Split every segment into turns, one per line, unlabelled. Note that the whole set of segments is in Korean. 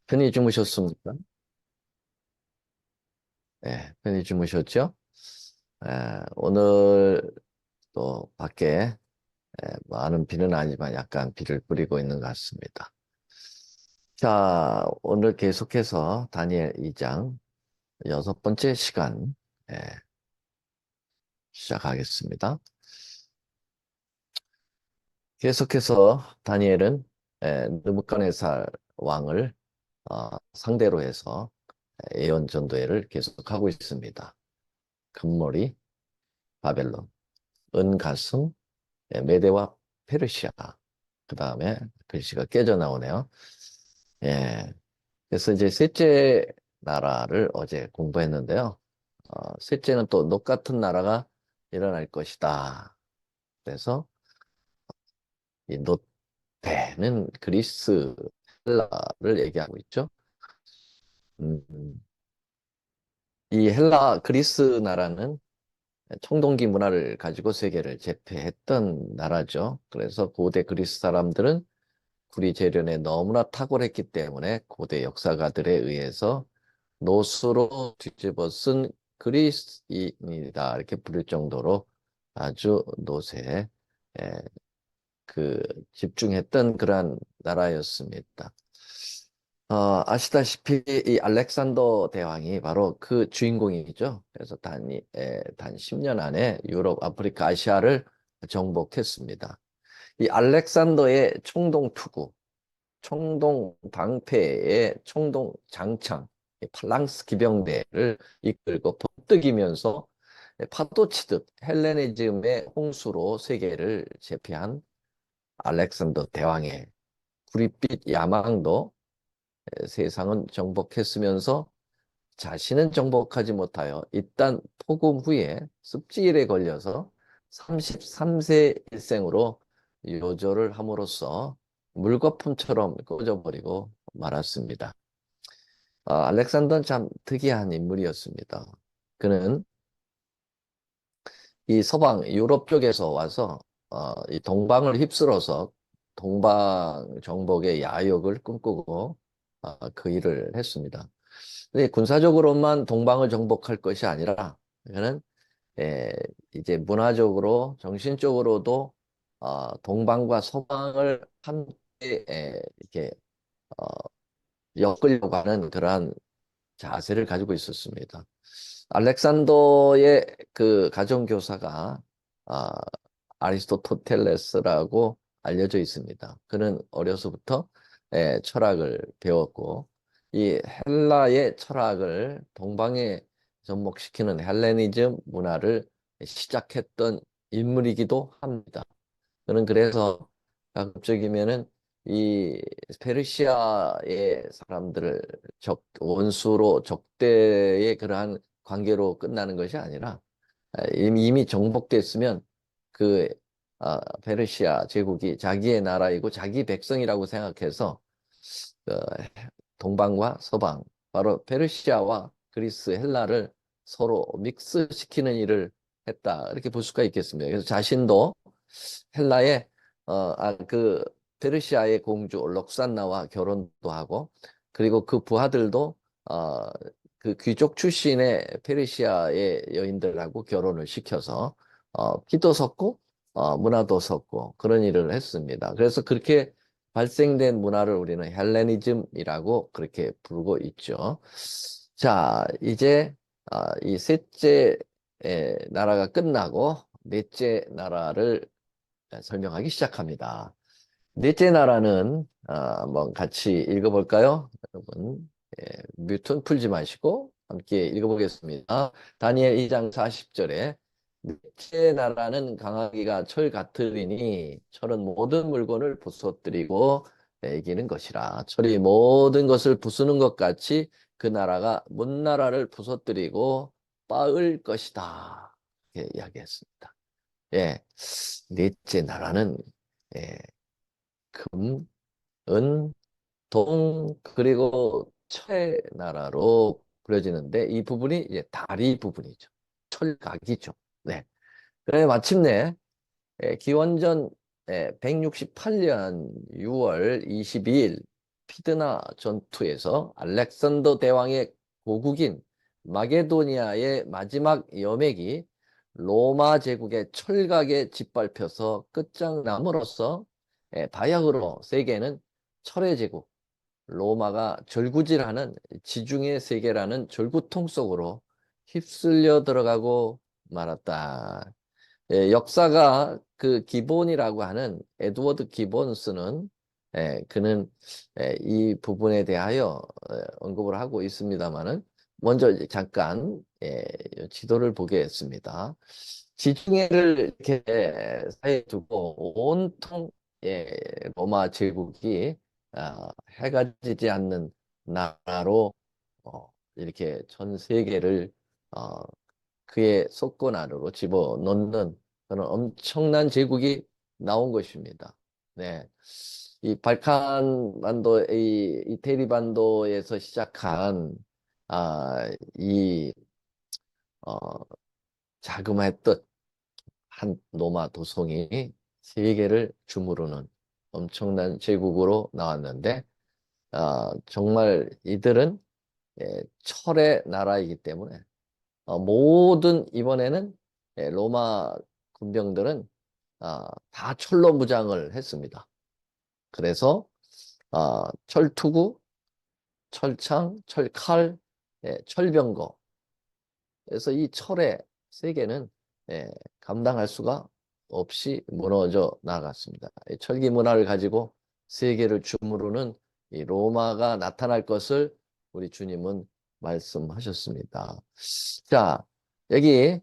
편히 주무셨습니까? 네, 편히 주무셨죠? 오늘 또 밖에 많은 비는 아니지만 약간 비를 뿌리고 있는 것 같습니다. 자, 오늘 계속해서 다니엘 2장 여섯 번째 시간 예, 시작하겠습니다. 계속해서 다니엘은 느부갓네살 왕을 상대로 해서 예언 전도회를 계속하고 있습니다. 금머리, 바벨론, 은가슴, 메대와 페르시아. 그 다음에 글씨가 깨져 나오네요. 예. 그래서 이제 셋째 나라를 어제 공부했는데요. 셋째는 또 녹 같은 나라가 일어날 것이다. 그래서 이 노태는 그리스 헬라를 얘기하고 있죠. 음, 이 헬라 그리스 나라는 청동기 문화를 가지고 세계를 제패했던 나라죠. 그래서 고대 그리스 사람들은 구리 재련에 너무나 탁월했기 때문에 고대 역사가들에 의해서 노수로 뒤집어 쓴 그리스인이다 이렇게 부를 정도로 아주 노세에 에, 그 집중했던 그러한 나라였습니다. 아시다시피 이 알렉산더 대왕이 바로 그 주인공이죠. 그래서 단 10년 안에 유럽, 아프리카, 아시아를 정복했습니다. 이 알렉산더의 총동투구, 총동 방패의 총동 장창, 팔랑스 기병대를 이끌고 번뜩이면서 파도치듯 헬레니즘의 홍수로 세계를 제패한 알렉산더 대왕의 구릿빛 야망도 세상은 정복했으면서 자신은 정복하지 못하여 이딴 폭음 후에 습지일에 걸려서 33세 일생으로 요절을 함으로써 물거품처럼 꺼져버리고 말았습니다. 알렉산더는 참 특이한 인물이었습니다. 그는 이 서방 유럽 쪽에서 와서 이 동방을 휩쓸어서 동방 정복의 야욕을 꿈꾸고 그 일을 했습니다. 근데 군사적으로만 동방을 정복할 것이 아니라 그는 에, 이제 문화적으로 정신적으로도 동방과 서방을 함께 이렇게 어, 엮으려고 하는 그러한 자세를 가지고 있었습니다. 알렉산더의 그 가정교사가 아, 아리스토텔레스라고 알려져 있습니다. 그는 어려서부터 철학을 배웠고 이 헬라의 철학을 동방에 접목시키는 헬레니즘 문화를 시작했던 인물이기도 합니다. 저는 그래서 가급적이면은 이 페르시아의 사람들을 원수로 적대의 그러한 관계로 끝나는 것이 아니라 이미 정복됐으면 그 페르시아 제국이 자기의 나라이고 자기 백성이라고 생각해서 어, 동방과 서방, 바로 페르시아와 그리스, 헬라를 서로 믹스시키는 일을 했다. 이렇게 볼 수가 있겠습니다. 그래서 자신도 헬라의 그 페르시아의 공주 록산나와 결혼도 하고 그리고 그 부하들도 어, 그 귀족 출신의 페르시아의 여인들하고 결혼을 시켜서 피도 섞고 문화도 섞고 그런 일을 했습니다. 그래서 그렇게 발생된 문화를 우리는 헬레니즘이라고 그렇게 부르고 있죠. 자, 이제 이 셋째 나라가 끝나고 넷째 나라를 설명하기 시작합니다. 넷째 나라는 한번 같이 읽어볼까요? 여러분, 뮤튼 풀지 마시고 함께 읽어보겠습니다. 다니엘 2장 40절에 넷째 나라는 강하기가 철 같으리니 철은 모든 물건을 부서뜨리고 이기는 것이라. 철이 모든 것을 부수는 것 같이 그 나라가 문나라를 부서뜨리고 빻을 것이다. 이렇게 이야기했습니다. 예, 넷째 나라는 예, 금, 은, 동, 그리고 철의 나라로 그려지는데 이 부분이 이제 다리 부분이죠. 철각이죠. 네. 그래 마침내 기원전 168년 6월 22일 피드나 전투에서 알렉산더 대왕의 고국인 마게도니아의 마지막 여맥이 로마 제국의 철각에 짓밟혀서 끝장남으로써 바야흐로 세계는 철의 제국, 로마가 절구질하는 지중해 세계라는 절구통 속으로 휩쓸려 들어가고 말았다. 역사가 그 기본이라고 하는 에드워드 기본스는 그는 이 부분에 대하여 언급을 하고 있습니다만은 먼저 이제 잠깐 지도를 보겠습니다. 지중해를 이렇게 사이에 두고 온통 로마 제국이 해가 지지 않는 나라로 이렇게 전 세계를 어, 그의 속권 안으로 집어넣는 그런 엄청난 제국이 나온 것입니다. 네. 이 발칸 반도, 이 이태리 반도에서 시작한, 이, 어, 자그마했던 한 로마 도성이 세계를 주무르는 엄청난 제국으로 나왔는데, 정말 이들은 철의 나라이기 때문에 모든 이번에는 로마 군병들은 다 철로 무장을 했습니다. 그래서 철투구, 철창, 철칼, 철병거. 그래서 이 철의 세계는 감당할 수가 없이 무너져 나갔습니다. 철기 문화를 가지고 세계를 주무르는 이 로마가 나타날 것을 우리 주님은 말씀하셨습니다. 자, 여기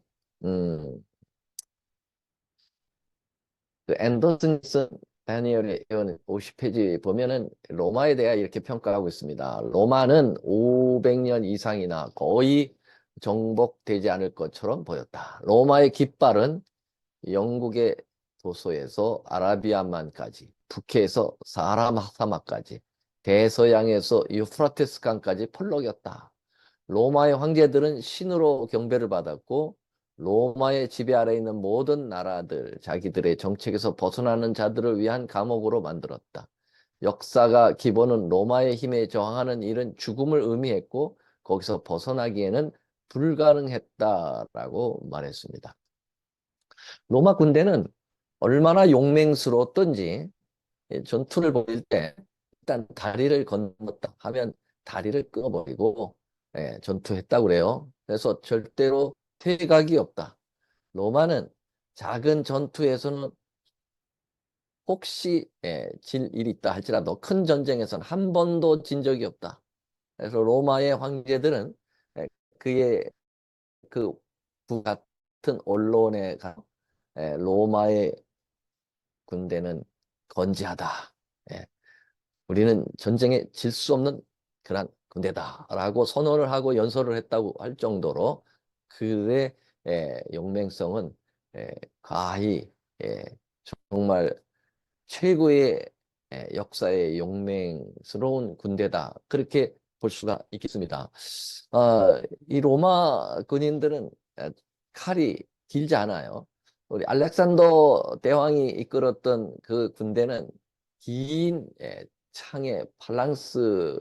그 앤더슨슨 다니엘의 예언 50페이지 보면은 로마에 대해 이렇게 평가하고 있습니다. 로마는 500년 이상이나 거의 정복되지 않을 것처럼 보였다. 로마의 깃발은 영국의 도서에서 아라비아만까지, 북해에서 사하라 사막까지, 대서양에서 유프라테스 강까지 펄럭였다. 로마의 황제들은 신으로 경배를 받았고 로마의 지배 아래에 있는 모든 나라들, 자기들의 정책에서 벗어나는 자들을 위한 감옥으로 만들었다. 역사가 기본은 로마의 힘에 저항하는 일은 죽음을 의미했고 거기서 벗어나기에는 불가능했다라고 말했습니다. 로마 군대는 얼마나 용맹스러웠던지 전투를 벌일 때 일단 다리를 건넜다 하면 다리를 끊어버리고 전투했다고 그래요. 그래서 절대로 퇴각이 없다. 로마는 작은 전투에서는 혹시 질 일이 있다 할지라도 큰 전쟁에서는 한 번도 진 적이 없다. 그래서 로마의 황제들은 그의 그 같은 언론에 가 로마의 군대는 건재하다. 우리는 전쟁에 질 수 없는 그런 군대다라고 선언을 하고 연설을 했다고 할 정도로 그의 용맹성은 가히 정말 최고의 역사의 용맹스러운 군대다. 그렇게 볼 수가 있겠습니다. 이 로마 군인들은 칼이 길지 않아요. 우리 알렉산더 대왕이 이끌었던 그 군대는 긴 창의 팔랑스의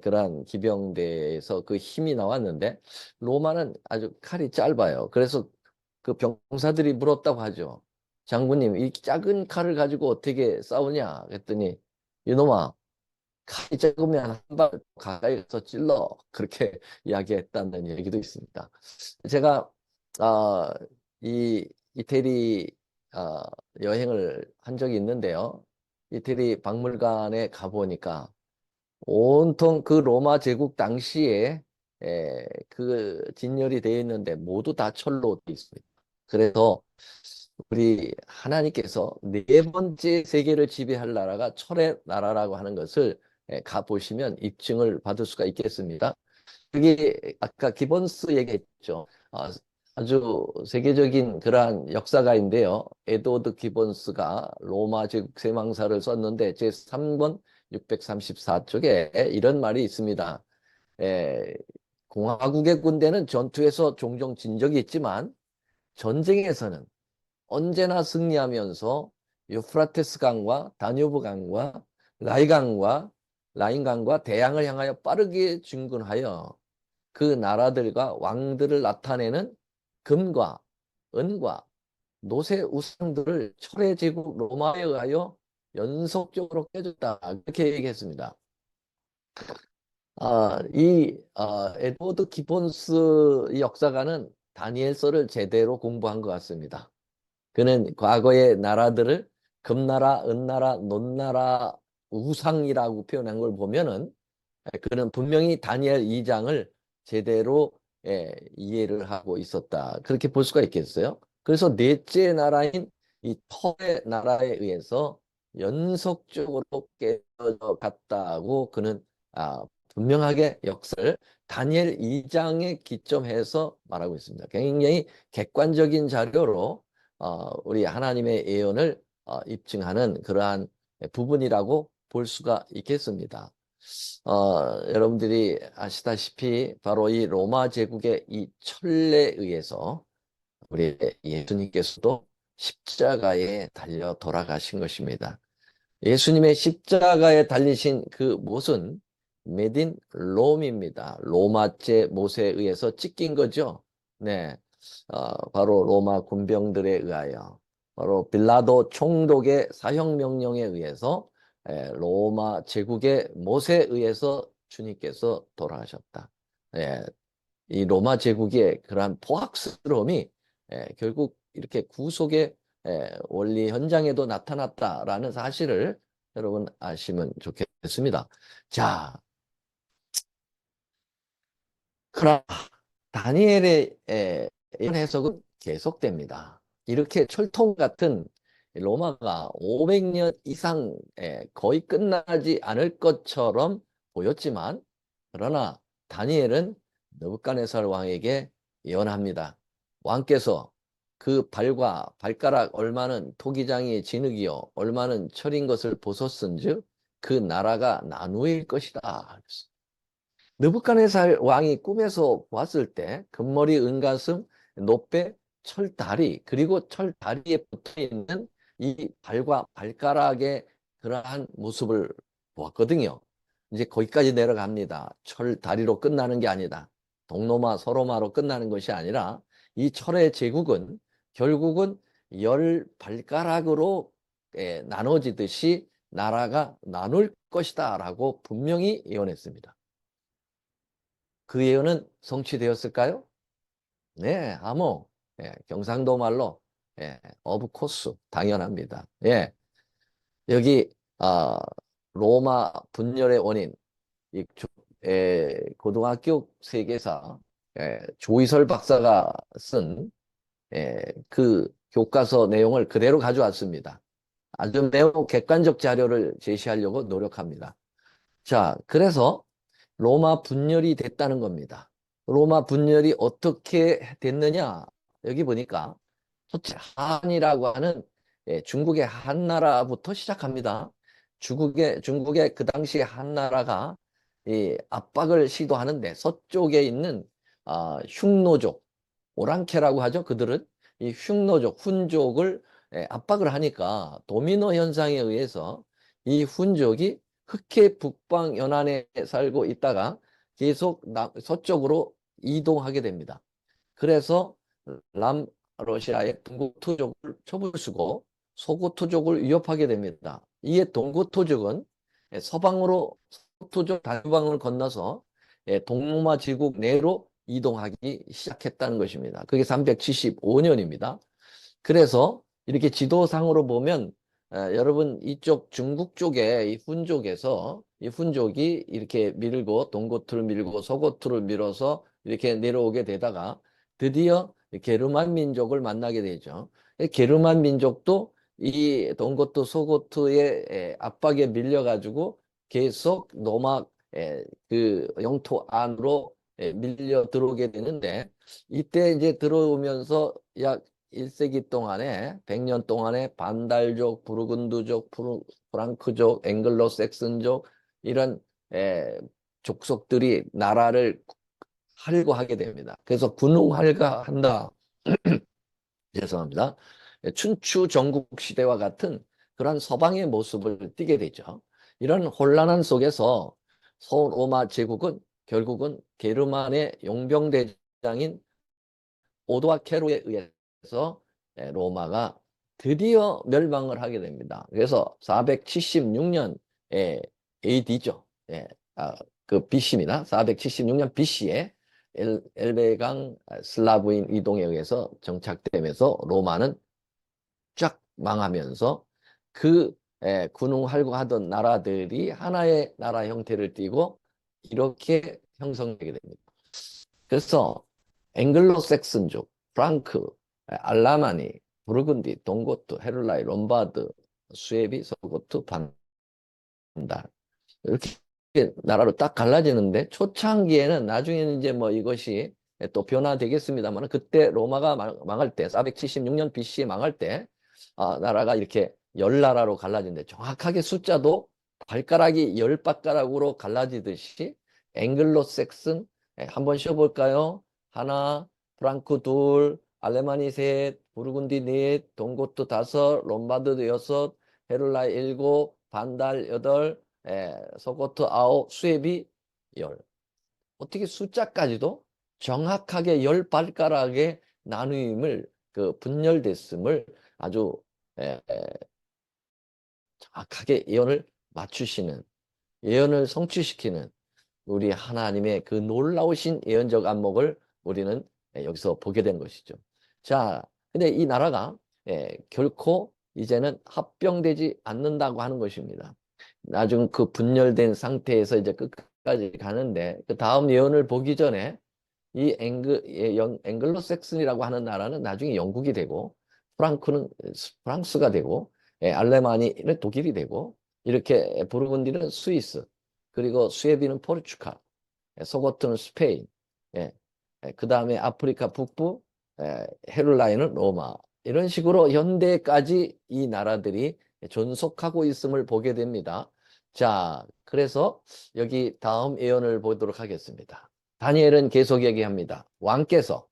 그러한 기병대에서 그 힘이 나왔는데 로마는 아주 칼이 짧아요. 그래서 그 병사들이 물었다고 하죠. 장군님, 이 작은 칼을 가지고 어떻게 싸우냐? 그랬더니 이놈아, 칼이 작으면 한 발 가까이 가서 찔러. 그렇게 이야기했다는 얘기도 있습니다. 제가 이 이태리 여행을 한 적이 있는데요. 이태리 박물관에 가보니까 온통 그 로마 제국 당시에 그 진열이 되어 있는데 모두 다 철로 되어 있습니다. 그래서 우리 하나님께서 네 번째 세계를 지배할 나라가 철의 나라라고 하는 것을 가보시면 입증을 받을 수가 있겠습니다. 그게 아까 기본스 얘기했죠. 아주 세계적인 그러한 역사가인데요. 에드워드 기본스가 로마 제국 세망사를 썼는데 제3권 634쪽에 이런 말이 있습니다. 에, 공화국의 군대는 전투에서 종종 진 적이 있지만 전쟁에서는 언제나 승리하면서 유프라테스 강과 다뉴브 강과 라이 강과 라인강과 대양을 향하여 빠르게 진군하여 그 나라들과 왕들을 나타내는 금과 은과 노새 우상들을 철의 제국 로마에 의하여 연속적으로 깨졌다. 그렇게 얘기했습니다. 에드워드 기본스 역사가는 다니엘서를 제대로 공부한 것 같습니다. 그는 과거의 나라들을 금나라, 은나라, 논나라, 우상이라고 표현한 걸 보면은 그는 분명히 다니엘 2장을 제대로 이해를 하고 있었다. 그렇게 볼 수가 있겠어요. 그래서 넷째 나라인 이 터의 나라에 의해서 연속적으로 깨어져 갔다고 그는 분명하게 역사를 다니엘 2장에 기점해서 말하고 있습니다. 굉장히 객관적인 자료로 우리 하나님의 예언을 입증하는 그러한 부분이라고 볼 수가 있겠습니다. 여러분들이 아시다시피 바로 이 로마 제국의 이 천례에 의해서 우리 예수님께서도 십자가에 달려 돌아가신 것입니다. 예수님의 십자가에 달리신 그 못은 메딘 롬입니다. 로마제 못에 의해서 찢긴 거죠. 네, 바로 로마 군병들에 의하여 바로 빌라도 총독의 사형 명령에 의해서 로마 제국의 못에 의해서 주님께서 돌아가셨다. 예, 이 로마 제국의 그러한 포악스러움이 결국 이렇게 구속의 원리 현장에도 나타났다라는 사실을 여러분 아시면 좋겠습니다. 자, 그러나 다니엘의 이런 해석은 계속됩니다. 이렇게 철통 같은 로마가 500년 이상 거의 끝나지 않을 것처럼 보였지만 그러나 다니엘은 느부갓네살 왕에게 예언합니다. 왕께서 그 발과 발가락 얼마는 토기장이 진흙이요 얼마는 철인 것을 보셨은즉 그 나라가 나누일 것이다. 느부갓네살 왕이 꿈에서 보았을 때 금머리, 은가슴, 노빼, 철다리 그리고 철다리에 붙어있는 이 발과 발가락의 그러한 모습을 보았거든요. 이제 거기까지 내려갑니다. 철다리로 끝나는 게 아니다. 동로마, 서로마로 끝나는 것이 아니라 이 철의 제국은 결국은 열 발가락으로 나눠지듯이 나라가 나눌 것이다 라고 분명히 예언했습니다. 그 예언은 성취되었을까요? 네, 하모. 경상도 말로 오브 코스 당연합니다. 여기 아, 로마 분열의 원인 이 고등학교 세계사 조이설 박사가 쓴 그 교과서 내용을 그대로 가져왔습니다. 아주 매우 객관적 자료를 제시하려고 노력합니다. 자, 그래서 로마 분열이 됐다는 겁니다. 로마 분열이 어떻게 됐느냐? 여기 보니까 첫째 한이라고 하는 중국의 한나라부터 시작합니다. 중국의 그 당시 한나라가 이 압박을 시도하는데 서쪽에 있는 흉노족, 오랑캐라고 하죠. 그들은 이 흉노족, 훈족을 압박을 하니까 도미노 현상에 의해서 이 훈족이 흑해 북방 연안에 살고 있다가 계속 서쪽으로 이동하게 됩니다. 그래서 남러시아의 동고토족을 쳐부수고 소고토족을 위협하게 됩니다. 이에 동고토족은 서방으로 서토족 다주방을 건너서 동로마 제국 내로 이동하기 시작했다는 것입니다. 그게 375년입니다. 그래서 이렇게 지도상으로 보면 여러분 이쪽 중국 쪽에 이 훈족에서 이 훈족이 이렇게 밀고 동고트를 밀고 서고트를 밀어서 이렇게 내려오게 되다가 드디어 게르만 민족을 만나게 되죠. 게르만 민족도 이 동고트 소고트의 압박에 밀려가지고 계속 노막 그 영토 안으로 밀려 들어오게 되는데 이때 이제 들어오면서 약 1세기 동안에 100년 동안에 반달족, 부르근두족, 프랑크족, 앵글로색슨족 이런 족속들이 나라를 활거하게 됩니다. 그래서 군웅활가한다. 죄송합니다. 춘추 전국 시대와 같은 그런 서방의 모습을 띠게 되죠. 이런 혼란한 속에서 소로마 제국은 결국은 게르만의 용병대장인 오도아케르에 의해서 로마가 드디어 멸망을 하게 됩니다. 그래서 476년에 AD죠. 예, 그 BC입니다. 476년 BC에 엘베강 슬라브인 이동에 의해서 정착되면서 로마는 쫙 망하면서 그 군웅할구하던 나라들이 하나의 나라 형태를 띠고 이렇게 형성되게 됩니다. 그래서 앵글로색슨족, 프랑크, 알라마니, 부르근디, 동고트, 헤를라이, 롬바드, 수에비, 서고트, 반달 이렇게 나라로 딱 갈라지는데 초창기에는 나중에는 이제 뭐 이것이 또 변화되겠습니다만 그때 로마가 망할 때 476년 BC에 망할 때 나라가 이렇게 열 나라로 갈라진데 정확하게 숫자도 발가락이 열 발가락으로 갈라지듯이 앵글로색슨 한번 쉬어볼까요? 하나, 프랑크 둘, 알레마니 셋, 부르군디 넷, 동고트 다섯, 롬바드 여섯, 헤를라이 일곱, 반달 여덟, 서고트 아홉, 수에비 열. 어떻게 숫자까지도 정확하게 열 발가락의 나누임을 그 분열됐음을 아주 정확하게 예언을 맞추시는 예언을 성취시키는 우리 하나님의 그 놀라우신 예언적 안목을 우리는 여기서 보게 된 것이죠. 자, 근데 이 나라가 결코 이제는 합병되지 않는다고 하는 것입니다. 나중 그 분열된 상태에서 이제 끝까지 가는데 그 다음 예언을 보기 전에 이 앵글로색슨이라고 하는 나라는 나중에 영국이 되고 프랑크는 프랑스가 되고 알레마니는 독일이 되고 이렇게 부르근디는 스위스 그리고 스웨비는 포르투갈 소고트는 스페인 그 다음에 아프리카 북부 헤를라인은 로마 이런 식으로 현대까지 이 나라들이 존속하고 있음을 보게 됩니다. 자, 그래서 여기 다음 예언을 보도록 하겠습니다. 다니엘은 계속 얘기합니다. 왕께서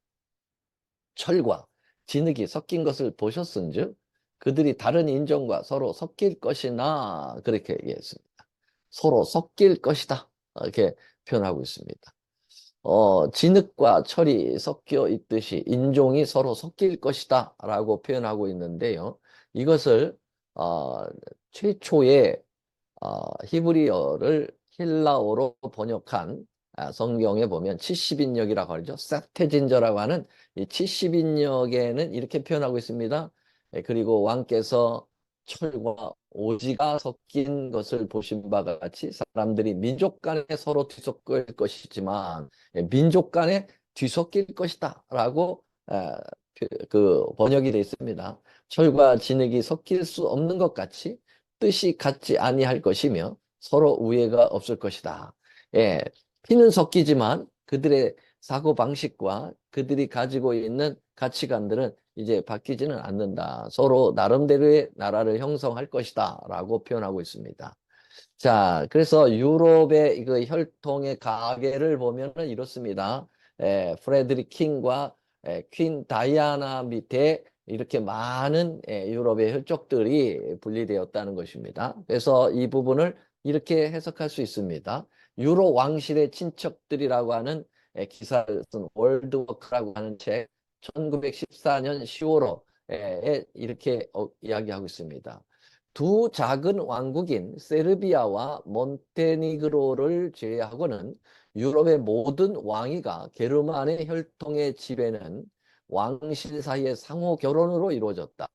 철과 진흙이 섞인 것을 보셨은즉 그들이 다른 인종과 서로 섞일 것이나 그렇게 얘기했습니다. 서로 섞일 것이다. 이렇게 표현하고 있습니다. 진흙과 철이 섞여 있듯이 인종이 서로 섞일 것이다 라고 표현하고 있는데요. 이것을 최초의 히브리어를 힐라어로 번역한 성경에 보면 70인역이라고 하죠. 셉테진저라고 하는 이 70인역에는 이렇게 표현하고 있습니다. 그리고 왕께서 철과 오지가 섞인 것을 보신 바가 같이 사람들이 민족 간에 서로 뒤섞일 것이지만 민족 간에 뒤섞일 것이다 라고 그 번역이 되어 있습니다. 철과 진흙이 섞일 수 없는 것 같이 뜻이 같지 아니할 것이며 서로 우애가 없을 것이다. 예, 피는 섞이지만 그들의 사고 방식과 그들이 가지고 있는 가치관들은 이제 바뀌지는 않는다. 서로 나름대로의 나라를 형성할 것이다. 라고 표현하고 있습니다. 자, 그래서 유럽의 그 혈통의 가계를 보면은 이렇습니다. 프레드릭 킹과 퀸 다이아나 밑에 이렇게 많은 유럽의 혈족들이 분리되었다는 것입니다. 그래서 이 부분을 이렇게 해석할 수 있습니다. 유로 왕실의 친척들이라고 하는 기사를 쓴 월드워크라고 하는 책 1914년 10월호에 이렇게 이야기하고 있습니다. 두 작은 왕국인 세르비아와 몬테니그로를 제외하고는 유럽의 모든 왕위가 게르만의 혈통의 지배는 왕실 사이의 상호 결혼으로 이루어졌다.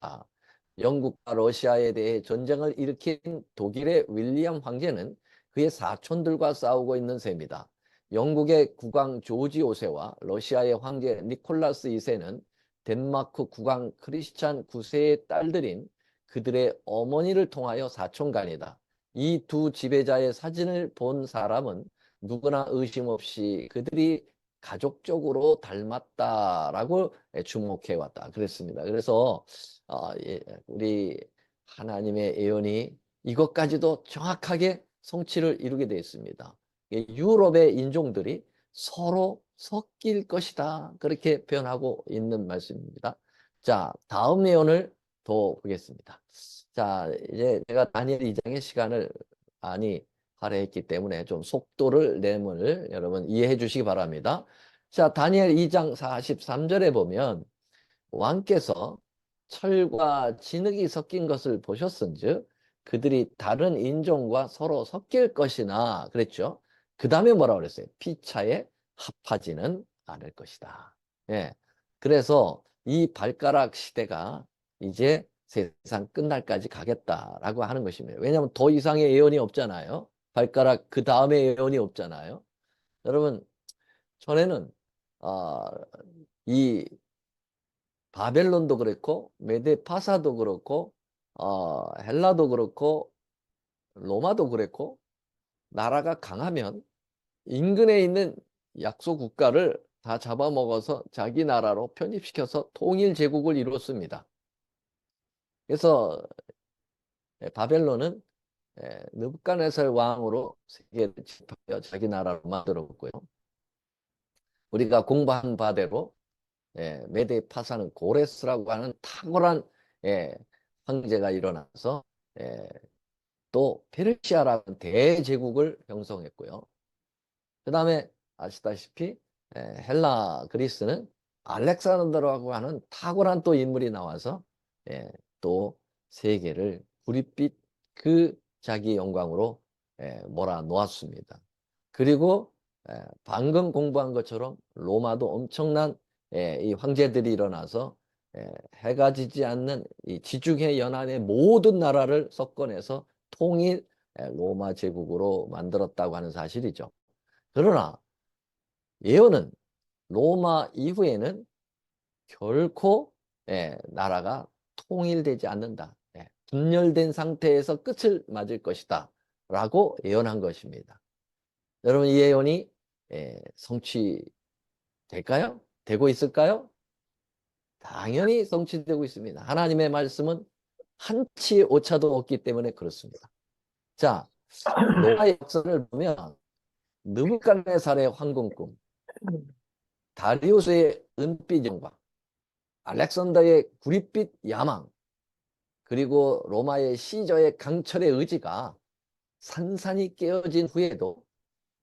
영국과 러시아에 대해 전쟁을 일으킨 독일의 윌리엄 황제는 그의 사촌들과 싸우고 있는 셈이다. 영국의 국왕 조지 5세와 러시아의 황제 니콜라스 2세는 덴마크 국왕 크리스찬 9세의 딸들인 그들의 어머니를 통하여 사촌간이다. 이 두 지배자의 사진을 본 사람은 누구나 의심 없이 그들이 가족적으로 닮았다라고 주목해 왔다. 그랬습니다. 그래서 우리 하나님의 예언이 이것까지도 정확하게 성취를 이루게 되어 있습니다. 유럽의 인종들이 서로 섞일 것이다. 그렇게 표현하고 있는 말씀입니다. 자, 다음 예언을 더 보겠습니다. 자, 이제 제가 다니엘 2장의 시간을 많이 할애했기 때문에 좀 속도를 내음을 여러분 이해해 주시기 바랍니다. 자, 다니엘 2장 43절에 보면 왕께서 철과 진흙이 섞인 것을 보셨은즉 그들이 다른 인종과 서로 섞일 것이나 그랬죠. 그 다음에 뭐라 그랬어요? 피차에 합하지는 않을 것이다. 예. 그래서 이 발가락 시대가 이제 세상 끝날까지 가겠다라고 하는 것입니다. 왜냐하면 더 이상의 예언이 없잖아요. 발가락 그 다음에 예언이 없잖아요. 여러분, 전에는 어, 이 바벨론도 그렇고 메데파사도 그렇고 헬라도 그렇고 로마도 그렇고 나라가 강하면 인근에 있는 약소 국가를 다 잡아먹어서 자기 나라로 편입시켜서 통일 제국을 이뤘습니다. 그래서 바벨론은 느부갓네살 왕으로 세계를 지배하여 자기 나라로 만들었고요. 우리가 공부한 바대로 메데 파사는 고레스라고 하는 탁월한 예, 황제가 일어나서 예, 또 페르시아라는 대제국을 형성했고요. 그 다음에 아시다시피 헬라 그리스는 알렉산더라고 하는 탁월한 또 인물이 나와서 또 세계를 구릿빛 그 자기 영광으로 몰아 놓았습니다. 그리고 방금 공부한 것처럼 로마도 엄청난 이 황제들이 일어나서 해가 지지 않는 이 지중해 연안의 모든 나라를 섞어내서 통일 로마 제국으로 만들었다고 하는 사실이죠. 그러나 예언은 로마 이후에는 결코 나라가 통일되지 않는다. 분열된 상태에서 끝을 맞을 것이다. 라고 예언한 것입니다. 여러분 이 예언이 성취될까요? 되고 있을까요? 당연히 성취되고 있습니다. 하나님의 말씀은 한치의 오차도 없기 때문에 그렇습니다. 자, 로마의 역사를 보면 느부갓네살의 황금꿈, 다리우스의 은빛 영광, 알렉산더의 구릿빛 야망, 그리고 로마의 시저의 강철의 의지가 산산이 깨어진 후에도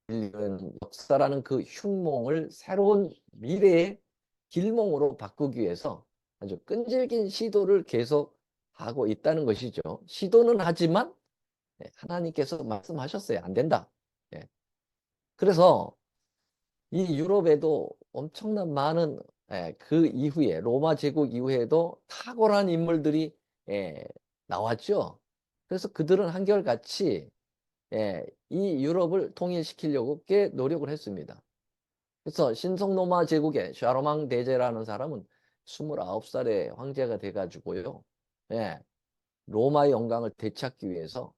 인류는 역사라는 그 흉몽을 새로운 미래의 길몽으로 바꾸기 위해서 아주 끈질긴 시도를 계속하고 있다는 것이죠. 시도는 하지만 하나님께서 말씀하셨어요. 안 된다. 그래서 이 유럽에도 엄청난 많은 그 이후에 로마 제국 이후에도 탁월한 인물들이 나왔죠. 그래서 그들은 한결같이 이 유럽을 통일시키려고 꽤 노력을 했습니다. 그래서 신성 로마 제국의 샤르망 대제라는 사람은 29살에 황제가 돼가지고요. 로마의 영광을 되찾기 위해서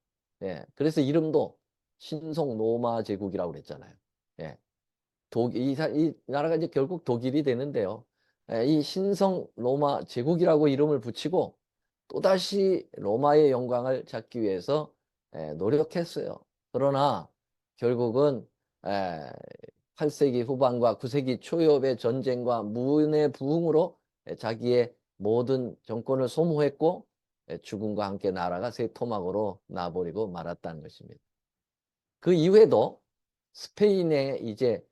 그래서 이름도 신성 로마 제국이라고 그랬잖아요. 예. 이 나라가 이제 결국 독일이 되는데요. 이 신성 로마 제국이라고 이름을 붙이고 또다시 로마의 영광을 찾기 위해서 노력했어요. 그러나 결국은 8세기 후반과 9세기 초엽의 전쟁과 문의 부흥으로 자기의 모든 정권을 소모했고 죽음과 함께 나라가 새 토막으로 나버리고 말았다는 것입니다. 그 이후에도 스페인에 이제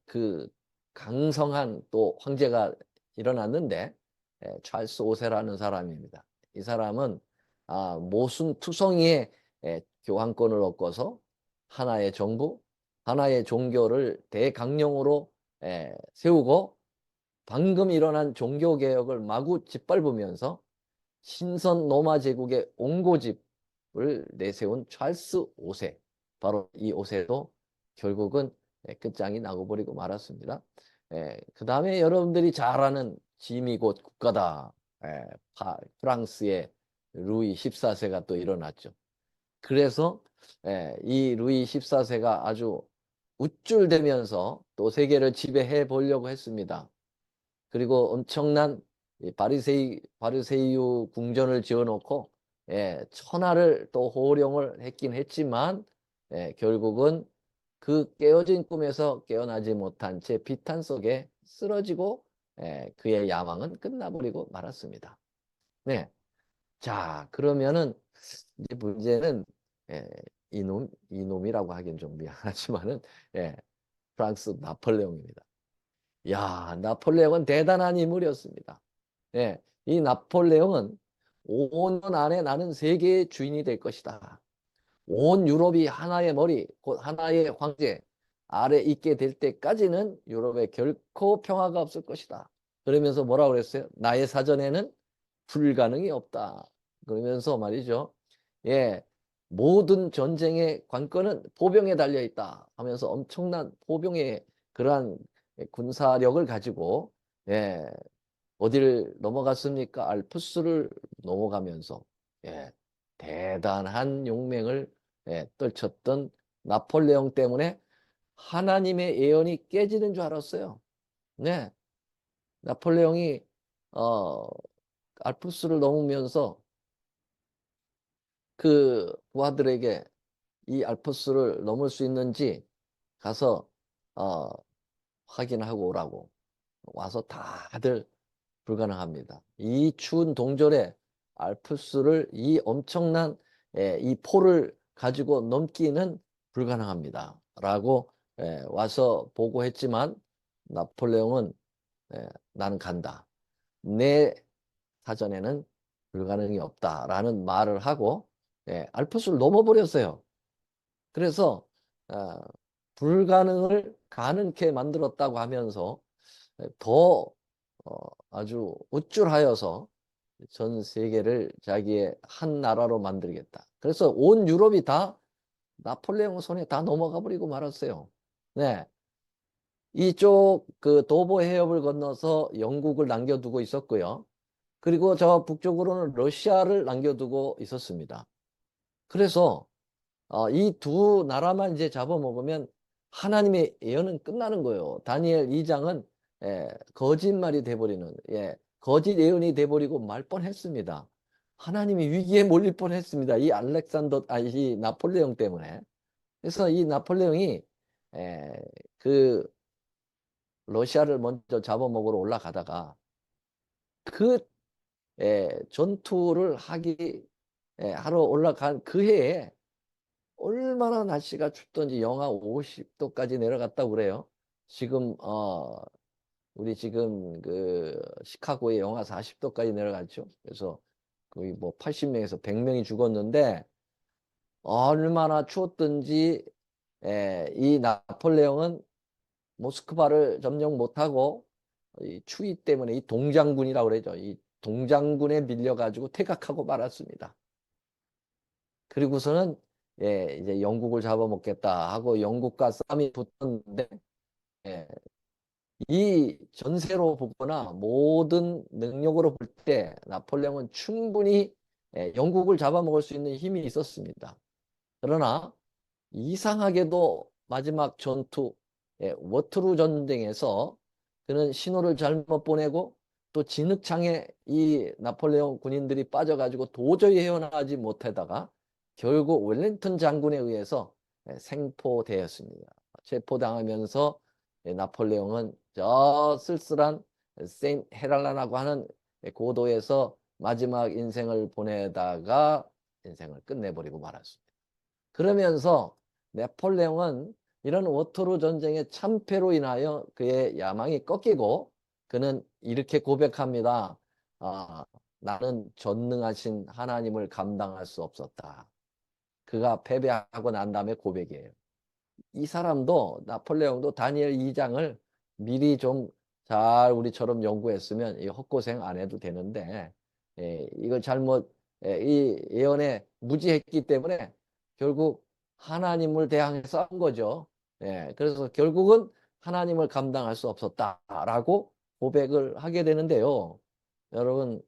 그 강성한 또 황제가 일어났는데 찰스 5세라는 사람입니다. 이 사람은 모순투성이의 교황권을 얻고서 하나의 정부, 하나의 종교를 대강령으로 세우고 방금 일어난 종교개혁을 마구 짓밟으면서 신선 로마 제국의 옹고집을 내세운 찰스 5세, 바로 이 5세도 결국은 끝장이 나고 버리고 말았습니다. 그 다음에 여러분들이 잘 아는 짐이 곧 국가다. 프랑스의 루이 14세가 또 일어났죠. 그래서 이 루이 14세가 아주 우쭐대면서 또 세계를 지배해 보려고 했습니다. 그리고 엄청난 바리새유 궁전을 지어놓고 천하를 또 호령을 했긴 했지만 결국은 그 깨어진 꿈에서 깨어나지 못한 채 비탄 속에 쓰러지고 그의 야망은 끝나버리고 말았습니다. 네, 자 그러면은 이제 문제는 이놈이라고 하긴 좀 미안하지만은, 예, 프랑스 나폴레옹입니다. 야, 나폴레옹은 대단한 인물이었습니다. 예, 이 나폴레옹은 5년 안에 나는 세계의 주인이 될 것이다. 온 유럽이 하나의 머리, 곧 하나의 황제 아래 있게 될 때까지는 유럽에 결코 평화가 없을 것이다. 그러면서 뭐라고 그랬어요? 나의 사전에는 불가능이 없다. 그러면서 말이죠. 예, 모든 전쟁의 관건은 포병에 달려 있다 하면서 엄청난 포병의 그러한 군사력을 가지고, 예, 어디를 넘어갔습니까? 알프스를 넘어가면서, 예, 대단한 용맹을, 예, 떨쳤던 나폴레옹 때문에 하나님의 예언이 깨지는 줄 알았어요. 네, 나폴레옹이 어, 알프스를 넘으면서 그 부하들에게 이 알프스를 넘을 수 있는지 가서 어, 확인하고 오라고, 와서 다들 불가능합니다. 이 추운 동절에 알프스를 이 엄청난, 이 포를 가지고 넘기는 불가능합니다. 라고 와서 보고했지만 나폴레옹은 나는 간다. 내 사전에는 불가능이 없다라는 말을 하고 알프스를 넘어버렸어요. 그래서 어, 불가능을 가능케 만들었다고 하면서 더 아주 우쭐하여서 전 세계를 자기의 한 나라로 만들겠다. 그래서 온 유럽이 다 나폴레옹 손에 다 넘어가 버리고 말았어요. 네. 이쪽 그 도보 해협을 건너서 영국을 남겨두고 있었고요. 그리고 저 북쪽으로는 러시아를 남겨두고 있었습니다. 그래서 이 두 나라만 이제 잡아먹으면 하나님의 예언은 끝나는 거예요. 다니엘 2장은 거짓말이 돼버리는, 거짓 예언이 돼버리고 말 뻔했습니다. 하나님이 위기에 몰릴 뻔했습니다. 이 나폴레옹 때문에. 그래서 이 나폴레옹이 에, 그 러시아를 먼저 잡아먹으러 올라가다가 그 전투를 하러 올라간 그 해에 얼마나 날씨가 춥던지 영하 50도까지 내려갔다고 그래요. 지금 우리 지금 그 시카고에 영하 40도까지 내려갔죠. 그래서 거의 뭐 80명에서 100명이 죽었는데 얼마나 추웠던지, 이 나폴레옹은 모스크바를 점령 못하고 이 추위 때문에 이 동장군이라고 그러죠. 이 동장군에 밀려가지고 퇴각하고 말았습니다. 그리고서는 이제 영국을 잡아먹겠다 하고 영국과 싸움이 붙었는데, 예, 이 전세로 보거나 모든 능력으로 볼 때 나폴레옹은 충분히 영국을 잡아먹을 수 있는 힘이 있었습니다. 그러나 이상하게도 마지막 전투, 워트루 전쟁에서 그는 신호를 잘못 보내고 또 진흙창에 이 나폴레옹 군인들이 빠져가지고 도저히 헤어나지 못하다가 결국 웰링턴 장군에 의해서 생포되었습니다. 체포당하면서 나폴레옹은 저 쓸쓸한 세인트 헤랄라라고 하는 고도에서 마지막 인생을 보내다가 인생을 끝내버리고 말았습니다. 그러면서 네폴레옹은 이런 워터루 전쟁의 참패로 인하여 그의 야망이 꺾이고 그는 이렇게 고백합니다. 나는 전능하신 하나님을 감당할 수 없었다. 그가 패배하고 난 다음에 고백이에요. 이 사람도 나폴레옹도 다니엘 2장을 미리 좀 잘 우리처럼 연구했으면 이 헛고생 안 해도 되는데, 이걸 잘못, 이 예언에 무지했기 때문에 결국 하나님을 대항해서 한 거죠. 그래서 결국은 하나님을 감당할 수 없었다라고 고백을 하게 되는데요. 여러분,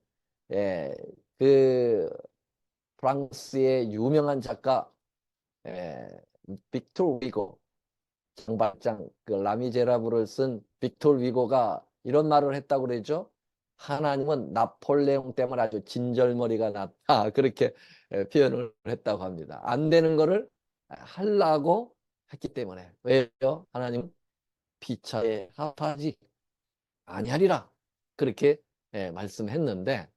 예, 그 프랑스의 유명한 작가 빅토르 위고, 장발장 그 라미제라블을 쓴 빅토르 위고가 이런 말을 했다고 그러죠. 하나님은 나폴레옹 때문에 아주 진절머리가 났다. 그렇게 표현을 했다고 합니다. 안 되는 거를 하려고 했기 때문에. 왜요? 하나님은 피차에 합하지 아니하리라. 그렇게 말씀했는데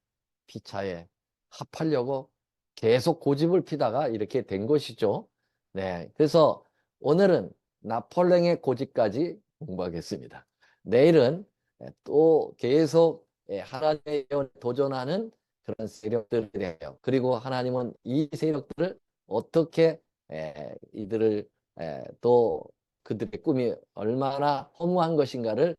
피차에 합하려고 계속 고집을 피다가 이렇게 된 것이죠. 네, 그래서 오늘은 나폴레옹의 고집까지 공부하겠습니다. 내일은 또 계속 하나님의 예언에 도전하는 그런 세력들에 대해요. 그리고 하나님은 이 세력들을 어떻게 이들을 또 그들의 꿈이 얼마나 허무한 것인가를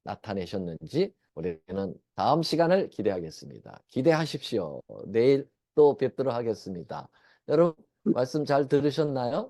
나타내셨는지 우리는 다음 시간을 기대하겠습니다. 기대하십시오. 내일 또 뵙도록 하겠습니다. 여러분 말씀 잘 들으셨나요?